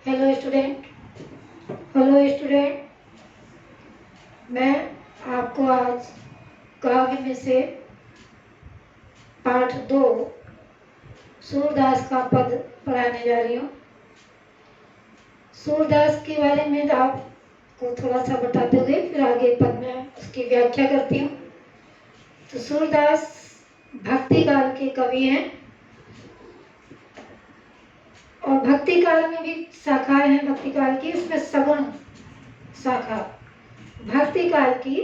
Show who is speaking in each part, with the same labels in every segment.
Speaker 1: Hello student. Hello student, मैं आपको आज काव्य में से पाठ 2 सूरदास का पद पढ़ाने जा रही हूँ। सूरदास के बारे में आपको थोड़ा सा बताते हुए फिर आगे पद में उसकी व्याख्या करती हूँ। तो सूरदास भक्ति काल के कवि हैं और भक्ति काल में भी शाखाएं हैं। भक्ति काल की उसमें सगुण शाखा, भक्ति काल की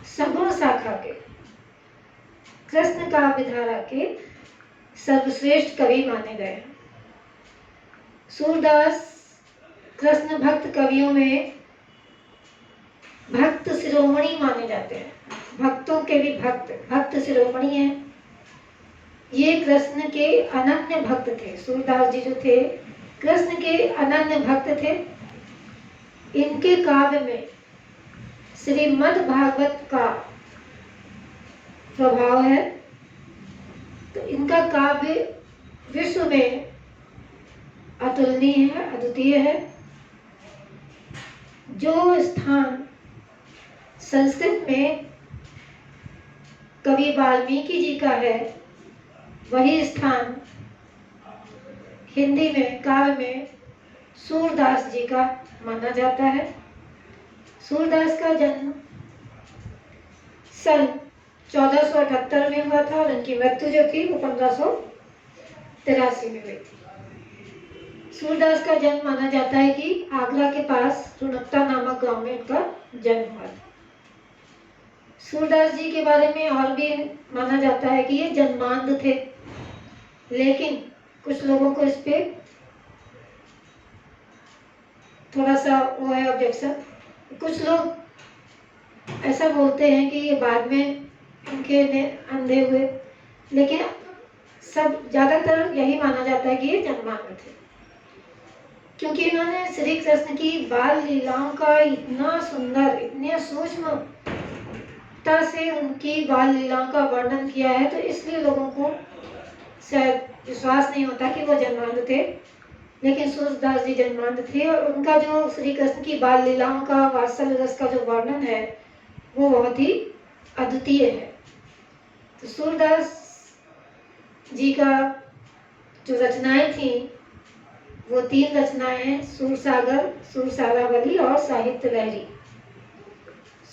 Speaker 1: सगुण शाखा के कृष्ण काव्य धारा के सर्वश्रेष्ठ कवि माने गए हैं। सूरदास कृष्ण भक्त कवियों में भक्त शिरोमणि माने जाते हैं। भक्तों के भी भक्त शिरोमणि हैं। ये कृष्ण के अनन्य भक्त थे। सूरदास जी जो थे कृष्ण के अनन्य भक्त थे। इनके काव्य में श्रीमद् भागवत का प्रभाव है। तो इनका काव्य विश्व में अतुलनीय है, अद्वितीय है। जो स्थान संस्कृत में कवि वाल्मीकि जी का है, वही स्थान हिंदी में काव्य में सूरदास जी का माना जाता है। सूरदास का जन्म सन 1478 में हुआ था और उनकी मृत्यु जो थी वो 1583 में हुई थी। सूरदास का जन्म माना जाता है कि आगरा के पास रुणकता नामक गांव में उनका जन्म हुआ था। सूरदास जी के बारे में और भी माना जाता है कि ये जन्मांध थे, लेकिन कुछ लोगों को इस पे थोड़ा सा वो है ऑब्जेक्शन। कुछ लोग ऐसा बोलते हैं कि ये बाद में इनके अंधे हुए, लेकिन सब ज्यादातर यही माना जाता है कि ये जन्मांध थे, क्योंकि इन्होंने श्री कृष्ण की बाल लीलाओं का इतना सुंदर, इतने सूक्ष्मता से उनकी बाल लीलाओं का वर्णन किया है, तो इसलिए लोगों को शायद विश्वास नहीं होता कि वो जन्मांध थे। लेकिन सूरदास जी जन्मांध थे और उनका जो श्री कृष्ण की बाल लीलाओं का, वात्सल्य रस का जो वर्णन है वो बहुत ही अद्वितीय है। तो सूरदास जी का जो रचनाएं थी वो 3 रचनाएं हैं, सूरसागर, सूरसारावली और साहित्य लहरी।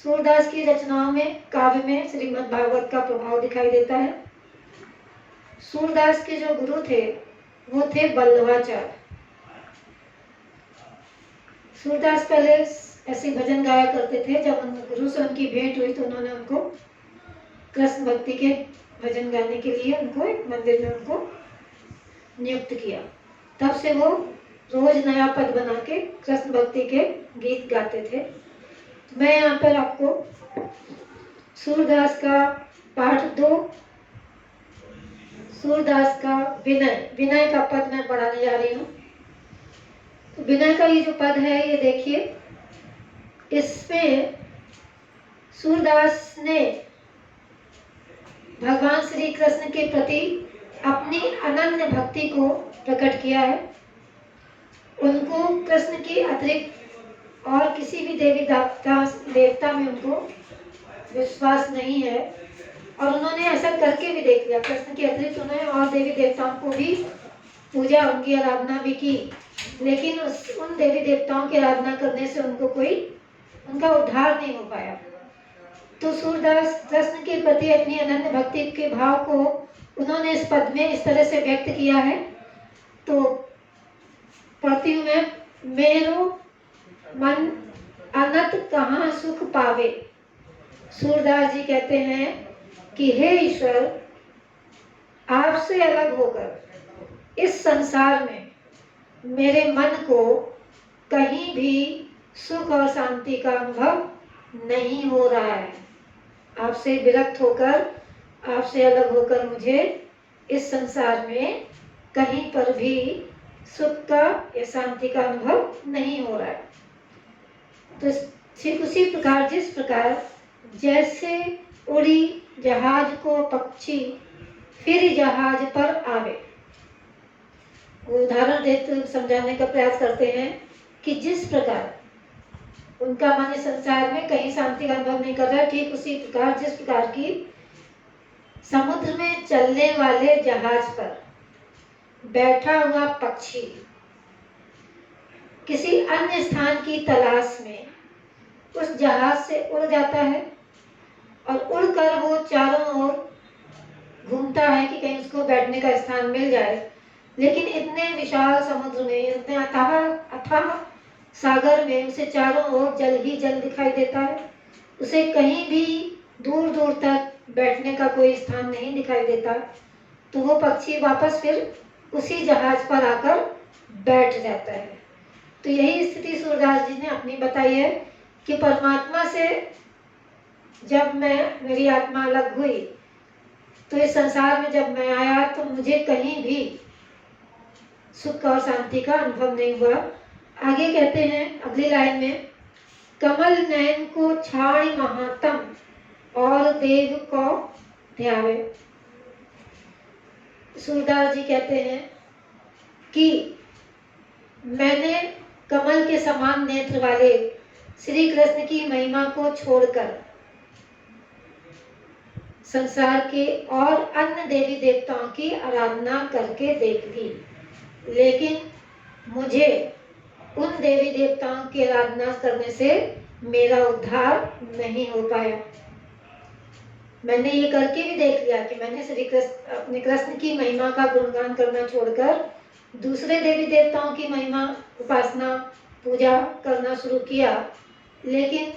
Speaker 1: सूरदास की रचनाओं में काव्य में श्रीमद् भागवत का प्रभाव दिखाई देता है। सूरदास के जो गुरु थे वो थे वल्लभाचार्य। सूरदास पहले ऐसे भजन गाया करते थे। जब उन गुरु से उनकी भेंट हुई तो उन्होंने उनको कृष्ण भक्ति के भजन गाने के लिए उनको एक मंदिर में उनको नियुक्त किया। तब से वो रोज नया पद बना के कृष्ण भक्ति के गीत गाते थे। तो मैं यहाँ पर आपको सूरदास का पाठ 2 सूरदास का विनय का पद मैं पढ़ाने जा रही हूँ। तो विनय का ये जो पद है ये देखिए, इसमें सूरदास ने भगवान श्री कृष्ण के प्रति अपनी अनन्य भक्ति को प्रकट किया है। उनको कृष्ण की अतिरिक्त और किसी भी देवी देवता में उनको विश्वास नहीं है और उन्होंने ऐसा करके भी देख लिया। कृष्ण के अतिरिक्त उन्होंने और देवी देवताओं को भी पूजा, उनकी आराधना भी की, लेकिन उन देवी देवताओं की आराधना करने से उनका उद्धार नहीं हो पाया। तो सूरदास कृष्ण के प्रति अपनी अनन्य भक्ति के भाव को उन्होंने इस पद में इस तरह से व्यक्त किया है। तो पढ़ती हूँ मैं। मेरो मन अनंत कहाँ सुख पावे। सूरदास जी कहते हैं कि हे ईश्वर, आपसे अलग होकर इस संसार में मेरे मन को कहीं भी सुख और शांति का अनुभव नहीं हो रहा है। आपसे विरक्त होकर, आपसे अलग होकर मुझे इस संसार में कहीं पर भी सुख का या शांति का अनुभव नहीं हो रहा है। तो ठीक उसी प्रकार, जिस प्रकार जैसे उड़ी जहाज को पक्षी फिर जहाज पर आवे, वो उदाहरण देते हुए समझाने का प्रयास करते हैं कि जिस प्रकार उनका मन इस संसार में कहीं शांति का अनुभव नहीं कर रहा, ठीक उसी प्रकार जिस प्रकार की समुद्र में चलने वाले जहाज पर बैठा हुआ पक्षी किसी अन्य स्थान की तलाश में उस जहाज से उड़ जाता है और उड़कर वो चारों ओर घूमता है कि कहीं उसको बैठने का स्थान मिल जाए, लेकिन इतने विशाल समुद्र में, इतने अथाह सागर में उसे चारों ओर जल ही जल दिखाई देता है। उसे कहीं भी दूर दूर तक बैठने का कोई स्थान नहीं दिखाई देता। तो वो पक्षी वापस फिर उसी जहाज पर आकर बैठ जाता है। तो यही स्थिति सूरदास जी ने अपनी बताई है कि परमात्मा से जब मेरी आत्मा अलग हुई तो इस संसार में जब मैं आया तो मुझे कहीं भी सुख और शांति का अनुभव नहीं हुआ। आगे कहते हैं अगली लाइन में, कमल नयन को छाड़ महात्म और देव को ध्यावे। सूरदास जी कहते हैं कि मैंने कमल के समान नेत्र वाले श्री कृष्ण की महिमा को छोड़कर संसार के और अन्य देवी देवताओं की आराधना करके देख ली, लेकिन मुझे उन देवी देवताओं की आराधना करने से मेरा उद्धार नहीं हो पाया। मैंने ये करके भी देख लिया कि मैंने श्री कृष्ण अपने कृष्ण की महिमा का गुणगान करना छोड़कर दूसरे देवी देवताओं की महिमा, उपासना, पूजा करना शुरू किया, लेकिन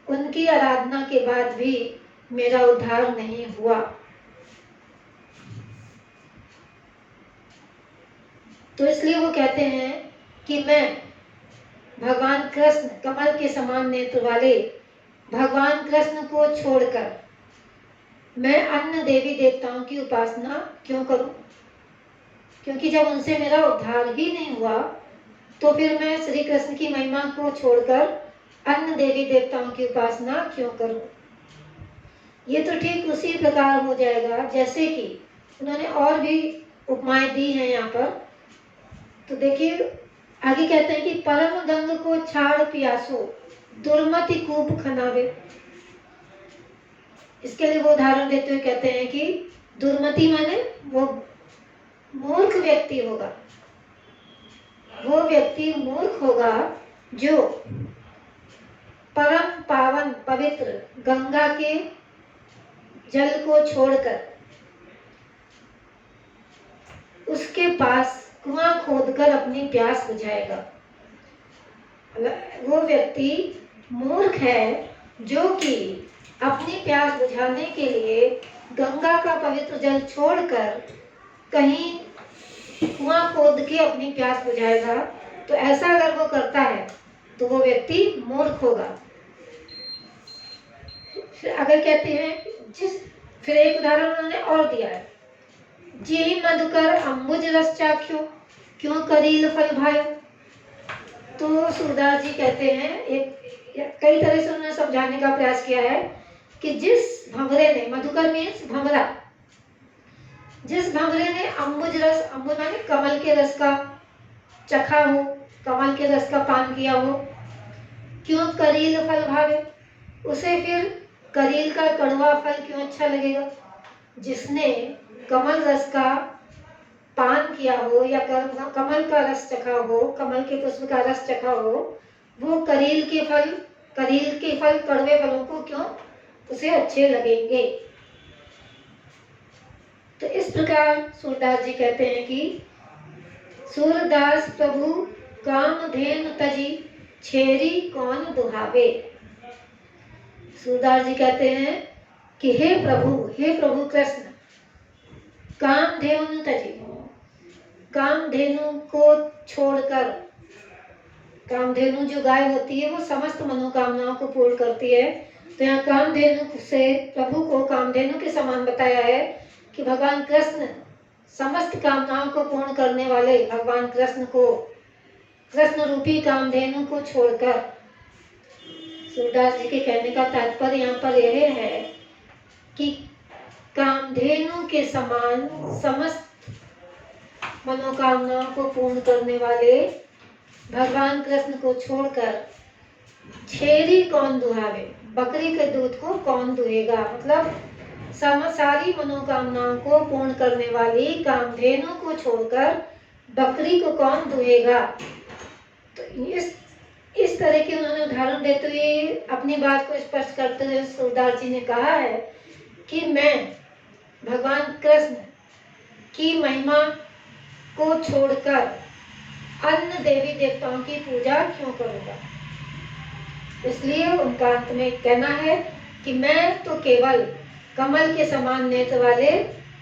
Speaker 1: उनकी आराधना के बाद भी मेरा उद्धार नहीं हुआ। तो इसलिए वो कहते हैं कि मैं भगवान कृष्ण, कमल के समान नेत्र वाले भगवान कृष्ण को छोड़कर मैं अन्य देवी देवताओं की उपासना क्यों करूं? क्योंकि जब उनसे मेरा उद्धार ही नहीं हुआ तो फिर मैं श्री कृष्ण की महिमा को छोड़कर अन्य देवी देवताओं की उपासना क्यों करूं? ये तो ठीक उसी प्रकार हो जाएगा जैसे कि उन्होंने और भी उपमाएं दी हैं यहाँ पर। तो देखिए आगे कहते हैं कि परम गंग को छाड़ पियासो दुर्मति कूप खनावे। इसके लिए वो उदाहरण देते हुए कहते हैं कि दुर्मति माने वो मूर्ख व्यक्ति होगा, वो व्यक्ति मूर्ख होगा जो परम पावन पवित्र गंगा के जल को छोड़कर उसके पास कुआं खोदकर अपनी प्यास बुझाएगा। वो व्यक्ति मूर्ख है जो कि अपनी प्यास बुझाने के लिए गंगा का पवित्र जल छोड़कर कहीं कुआं खोद के अपनी प्यास बुझाएगा। तो ऐसा अगर वो करता है तो वो व्यक्ति मूर्ख होगा। फिर अगर कहते हैं फिर एक उदाहरण उन्होंने और दिया है, जी मधुकर अम्बुज रस चाख्यो क्यों करील फल भायो। तो सूरदास जी कहते हैं, एक कई तरह से उन्होंने समझाने का प्रयास किया है कि जिस भंवरे ने, मधुकर मीन्स भंवरा, जिस भंवरे ने अम्बुज रस, अम्बुज माने कमल के रस का चखा हो, कमल के रस का पान किया हो, क्यों करील फल भावे, उसे फिर करील का कड़वा फल क्यों अच्छा लगेगा। जिसने कमल रस का पान किया हो या कमल का रस चखा हो, कमल के पुष्प का रस चखा हो, वो करील के फल कड़वे फलों को क्यों उसे अच्छे लगेंगे। तो इस प्रकार सूरदास जी कहते हैं कि सूरदास प्रभु कामधेनु तजी छेरी कौन दुहावे। सूरदास जी कहते हैं कि हे प्रभु कृष्ण, कामधेनु तजी, कामधेनु को छोड़कर, कामधेनु जो गाय होती है वो समस्त मनोकामनाओं को पूर्ण करती है। तो यहाँ कामधेनु से प्रभु को कामधेनु के समान बताया है कि भगवान कृष्ण समस्त कामनाओं को पूर्ण करने वाले भगवान कृष्ण को, कृष्ण रूपी कामधेनु को छोड़कर, सूरदास जी के कहने का तात्पर्य यहाँ पर यह है कि कामधेनु के समान समस्त मनोकामनाओं को पूर्ण करने वाले भगवान कृष्ण को छोड़कर छेरी कौन दुहावे, बकरी के दूध को कौन दुहेगा। मतलब सारी मनोकामनाओं को पूर्ण करने वाली कामधेनु को छोड़कर बकरी को कौन दुहेगा। तो इस तरह के उन्होंने उदाहरण देते हुए अपनी बात को स्पष्ट करते हुए सूरदास जी ने कहा है कि मैं भगवान कृष्ण की महिमा को छोड़कर अन्य देवी देवताओं की पूजा क्यों करूंगा। इसलिए उनका अंत में कहना है कि मैं तो केवल कमल के समान नेत्र वाले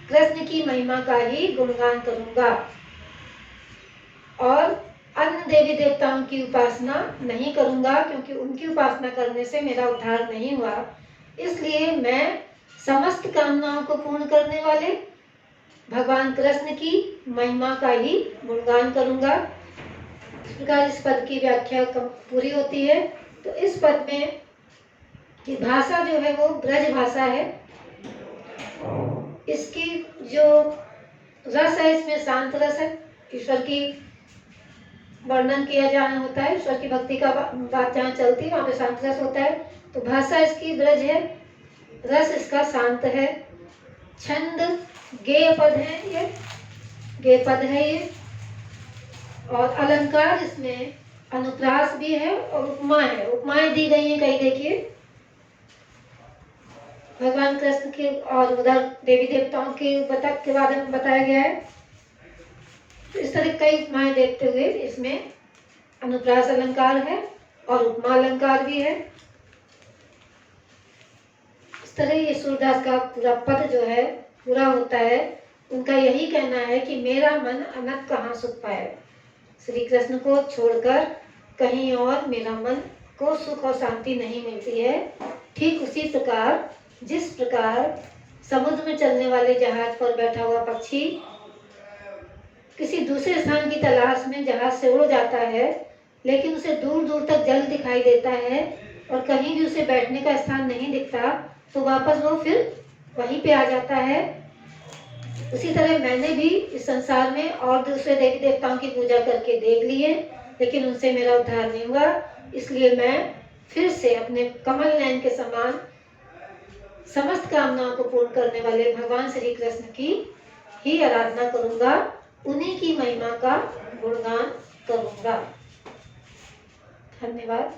Speaker 1: कृष्ण की महिमा का ही गुणगान करूंगा और अन्य देवी देवताओं की उपासना नहीं करूंगा, क्योंकि उनकी उपासना करने से मेरा उद्धार नहीं हुआ। इसलिए मैं समस्त कामनाओं को पूर्ण करने वाले भगवान कृष्ण की महिमा का ही गुणगान करूंगा। इस प्रकार इस पद की व्याख्या पूरी होती है। तो इस पद में की भाषा जो है वो ब्रज भाषा है। इसकी जो रस है इसमें शांत रस है। ईश्वर की वर्णन किया जाना होता है, ईश्वर की भक्ति का बात जहाँ चलती है वहाँ पे शांत रस होता है। तो भाषा इसकी ब्रज है, रस इसका शांत है। छंद गेय पद है, ये गेय पद है ये। और अलंकार इसमें अनुप्रास भी है और उपमा है। उपमाएं दी गई हैं कई, देखिए भगवान कृष्ण के और उधर देवी देवताओं के बारे में बताया गया है। तो इस तरह कई उपमाएं देखते हुए इसमें अनुप्रास अलंकार है और उपमा अलंकार भी है। इस तरह ये सूरदास का पूरा पद जो है पूरा होता है। उनका यही कहना है कि मेरा मन अनंत कहाँ सुख पाए, श्री कृष्ण को छोड़कर कहीं और मेरा मन को सुख और शांति नहीं मिलती है। ठीक उसी प्रकार जिस प्रकार समुद्र में चलने वाले जहाज पर बैठा हुआ पक्षी किसी दूसरे स्थान की तलाश में जहाज से उड़ जाता है, लेकिन उसे दूर दूर तक जल दिखाई देता है और कहीं भी उसे बैठने का स्थान नहीं दिखता, तो वापस वो फिर वहीं पे आ जाता है। उसी तरह मैंने भी इस संसार में और दूसरे देवी देवताओं की पूजा करके देख लिए, लेकिन उनसे मेरा उद्धार नहीं हुआ। इसलिए मैं फिर से अपने कमल नयन के समान समस्त कामनाओं को पूर्ण करने वाले भगवान श्री कृष्ण की ही आराधना करूंगा, उन्हीं की महिमा का गुणगान करूंगा। धन्यवाद।